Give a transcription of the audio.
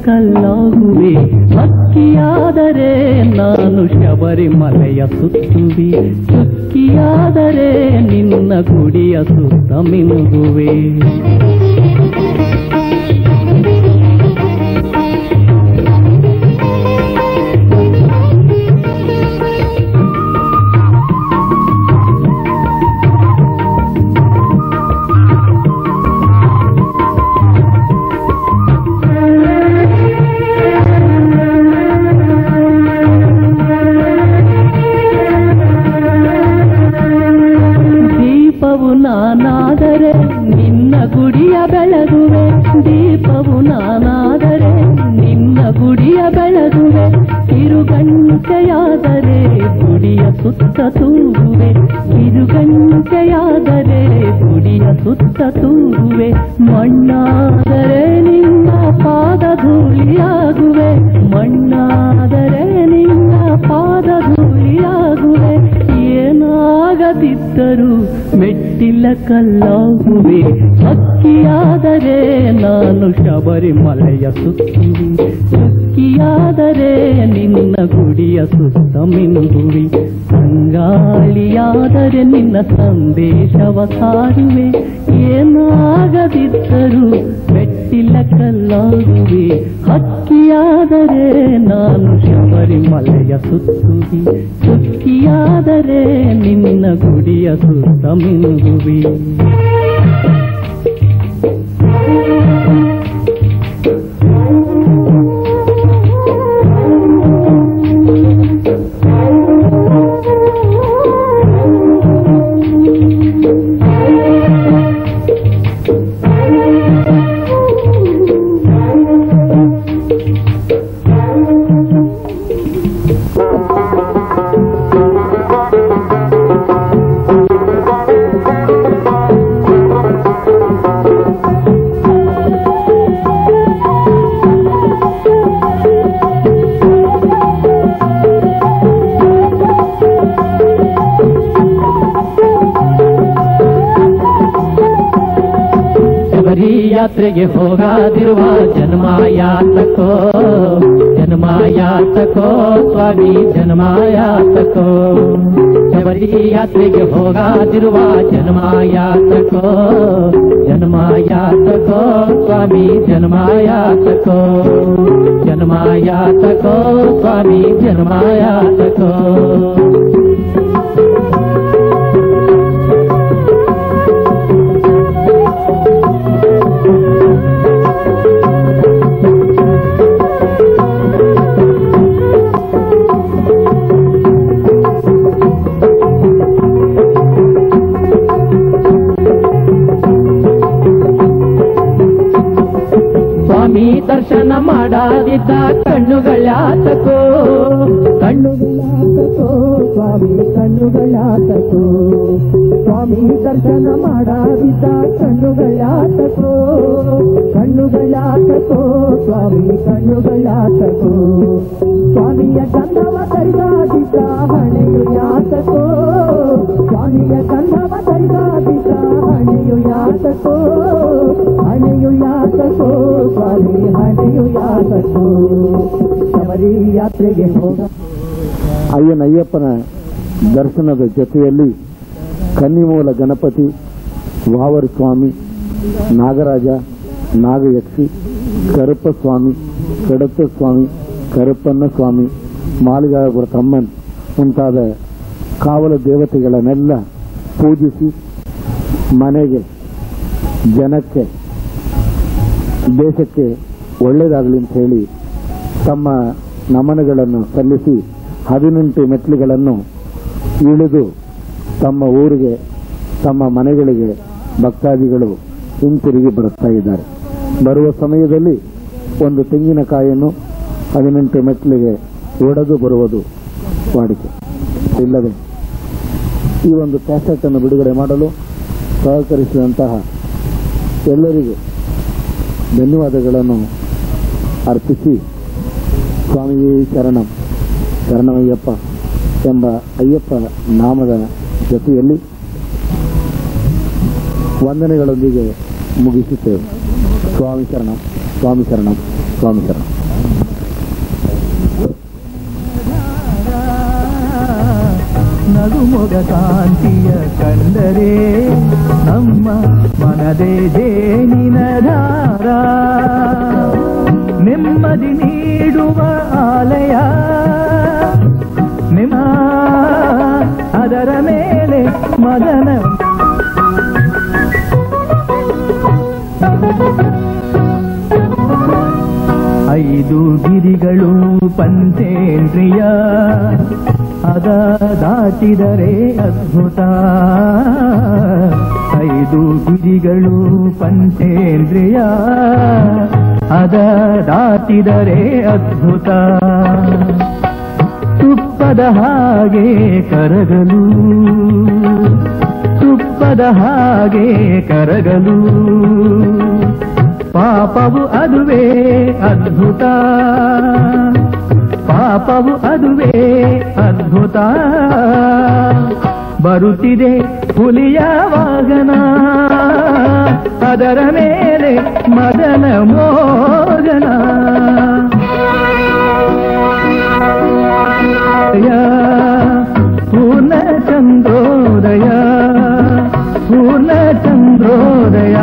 ಕಲ್ಲಾಗುವೆ. ಹಕ್ಕಿಯಾದರೆ ನಾನು ಶಬರಿಮಲೆಯ ಸುತ್ತುವೆ, ಚುಕ್ಕಿಯಾದರೆ ನಿನ್ನ ಗುಡಿಯ ಸುತ್ತ ಮಿನುಗುವೆ. ನಾನಾದರೆ ನಿನ್ನ ಗುಡಿಯ ಬೆಳಗುವೆ, ದೀಪವು ನಾನಾದರೆ ನಿನ್ನ ಗುಡಿಯ ಬೆಳಗುವೆ. ಕಿರುಗಂಟೆಯಾದರೆ ಗುಡಿಯ ಸುತ್ತ ತೂಗುವೆ, ಕಿರುಗಂಟೆಯಾದರೆ ಗುಡಿಯ ಸುತ್ತ ತೂಗುವೆ. ಮಣ್ಣಾದರೆ ನಿನ್ನ ಪಾದ ಧೂಳಿಯಾಗುವೆ, ಮಣ್ಣಾದರೆ ನಿನ್ನ ಪಾದ ಧೂಳಿಯಾಗುವೆ. ಏನಾಗದಿದ್ದರೂ ಮೆಟ್ಟಿಲ ಕಲ್ಲಾಗುವೆ. ಹಕ್ಕಿಯಾದರೆ ನಾನು ಶಬರಿಮಲೆಯ ಸುತ್ತುವೆ, ಚುಕ್ಕಿಯಾದರೆ ನಿನ್ನ ಗುಡಿಯ ಸುತ್ತ ಮಿನುಗುವೆ. ತಂಗಾಳಿಯಾದರೆ ನಿನ್ನ ಸಂದೇಶವ ಸಾರುವೆ. ಏನಾಗದಿದ್ದರೂ ಮೆಟ್ಟಿಲ ಕಲ್ಲಾಗುವೆ. ಹಕ್ಕಿಯಾದರೆ ನಾನು ಶಬರಿಮಲೆಯ ಸುತ್ತುವೆ, ಚುಕ್ಕಿಯಾದರೆ ನಿನ್ನ ಗುಡಿಯ ಸುತ್ತ ಮಿನುಗುವೆ. ಯಾತ್ರೆಗೆ ಹೋಗಾದಿರುವ ಜನ್ಮಾಯಾತಕೋ, ಜನ್ಮಾಯಾತಕೋ ಸ್ವಾಮಿ ಜನ್ಮಾಯಾತಕೋ. ಶಬರಿ ಯಾತ್ರೆಗೆ ಹೋಗಾದಿರುವ ಜನ್ಮಾಯಾತಕೋ, ಜನ್ಮಾಯಾತಕೋ ಸ್ವಾಮಿ ಜನ್ಮಾಯಾತಕೋ, ಜನ್ಮಾಯಾತಕೋ ಸ್ವಾಮಿ ಜನ್ಮಾಯಾತಕೋ. ದರ್ಶನ ಮಾಡಾದಿದ್ದ ಕಣ್ಣುಗಳಾತಕೋ, ಕಣ್ಣುಗಳಾತಕೋ ಸ್ವಾಮಿ ಕಣ್ಣುಗಳಾತಕೋ. ಸ್ವಾಮಿ ದರ್ಶನ ಮಾಡಾದಿದ್ದ ಕಣ್ಣುಗಳಾತಕೋ, ಕಣ್ಣುಗಳಾತಕೋ ಸ್ವಾಮಿ ಕಣ್ಣುಗಳಾತಕೋ. ಸ್ವಾಮಿಯ ಗಂಧವ ತೈದಾದಿದ್ದ ಹಣೆಯು ಯಾತಕೋ, ಸ್ವಾಮಿಯ ಗಂಧವ ತೈದಾದಿದ್ದ ಹಣೆಯು ಯಾತಕೋ, ಹಣೆಯು ಯಾತಕೋ ಸ್ವಾಮಿ ಹಣೆಯು ಯಾತಕೋ. ಶಬರಿ ಯಾತ್ರೆಗೆ ಹೋಗ ಅಯ್ಯನಯ್ಯಪ್ಪನ ದರ್ಶನದ ಜೊತೆಯಲ್ಲಿ ಕನ್ನಿಮೂಲ ಗಣಪತಿ, ವಾವರ್ ಸ್ವಾಮಿ, ನಾಗರಾಜ, ನಾಗಯಕ್ಷಿ, ಕರಪ್ಪ ಸ್ವಾಮಿ, ಕಡತ ಸ್ವಾಮಿ, ಕರಪ್ಪನ್ನ ಸ್ವಾಮಿ, ಮಾಳಿಗಾಪುರ ತಮ್ಮನ್ ಮುಂತಾದ ಕಾವಲ ದೇವತೆಗಳನ್ನೆಲ್ಲ ಪೂಜಿಸಿ ಮನೆಗೆ, ಜನಕ್ಕೆ, ದೇಶಕ್ಕೆ ಒಳ್ಳೆಯದಾಗಲಿ ಅಂತ ಹೇಳಿ ತಮ್ಮ ನಮನಗಳನ್ನು ಸಲ್ಲಿಸಿ 18 ಮೆಟ್ಟಿಲುಗಳನ್ನು ಇಳಿದು ತಮ್ಮ ಊರಿಗೆ, ತಮ್ಮ ಮನೆಗಳಿಗೆ ಭಕ್ತಾದಿಗಳು ಹಿಂತಿರುಗಿ ಬರುತ್ತಾ ಇದ್ದಾರೆ. ಬರುವ ಸಮಯದಲ್ಲಿ ಒಂದು ತೆಂಗಿನಕಾಯಿಯನ್ನು 18 ಮೆಟ್ಟಿಲಿಗೆ ಒಡೆದು ಬರುವುದು ವಾಡಿಕೆ. ಇಲ್ಲದೆ ಈ ಒಂದು ಕ್ಯಾಸೆಟ್ ಅನ್ನು ಬಿಡುಗಡೆ ಮಾಡಲು ಸಹಕರಿಸಿದಂತಹ ಎಲ್ಲರಿಗೂ ಧನ್ಯವಾದಗಳನ್ನು ಅರ್ಪಿಸಿ, ಸ್ವಾಮಿ ಶರಣಂ ಶರಣಮಯ್ಯಪ್ಪ ಎಂಬ ಅಯ್ಯಪ್ಪ ನಾಮದ ಜೊತೆಯಲ್ಲಿ ವಂದನೆಗಳೊಂದಿಗೆ ಮುಗಿಸುತ್ತೇವೆ. ಸ್ವಾಮಿ ಶರಣಂ, ಸ್ವಾಮಿ ಶರಣಂ. ಸ್ವಾಮಿ ಶರಣ. ನಗುಮೊಗ ಕಾಂತಿಯ ಕಂಡರೆ ನಮ್ಮ ಮನದೇ ಜೇನಿನ ಧಾರ, ನೆಮ್ಮದಿ ನೀಡುವ ಆಲಯ ನಿಮ್ಮ ಅದರ ಮೇಲೆ ಮದನ. ಐದು ಗಿರಿಗಳು ಪಂಚೇಂದ್ರಿಯ, ಅದ ದಾಟಿದರೆ ಅದ್ಭುತ. ಐದು ಗಿರಿಗಳು ಪಂಚೇಂದ್ರಿಯ, ಅದ ದಾಟಿದರೆ ಅದ್ಭುತ. ತುಪ್ಪದ ಹಾಗೆ ಕರಗಲು, ತುಪ್ಪದ ಹಾಗೆ ಕರಗಲು, ಪಾಪವು ಅದುವೇ ಅದ್ಭುತ, ಪಾಪವು ಅದುವೇ ಅದ್ಭುತ. ಬರುತ್ತಿದೆ ಹುಲಿಯ ವಾಹನ, ಅದರ ಮೇಲೆ ಮದನ ಮೋಹನ. ಪೂರ್ಣ ಚಂದ್ರೋದಯ, ಪೂರ್ಣ ಚಂದ್ರೋದಯ.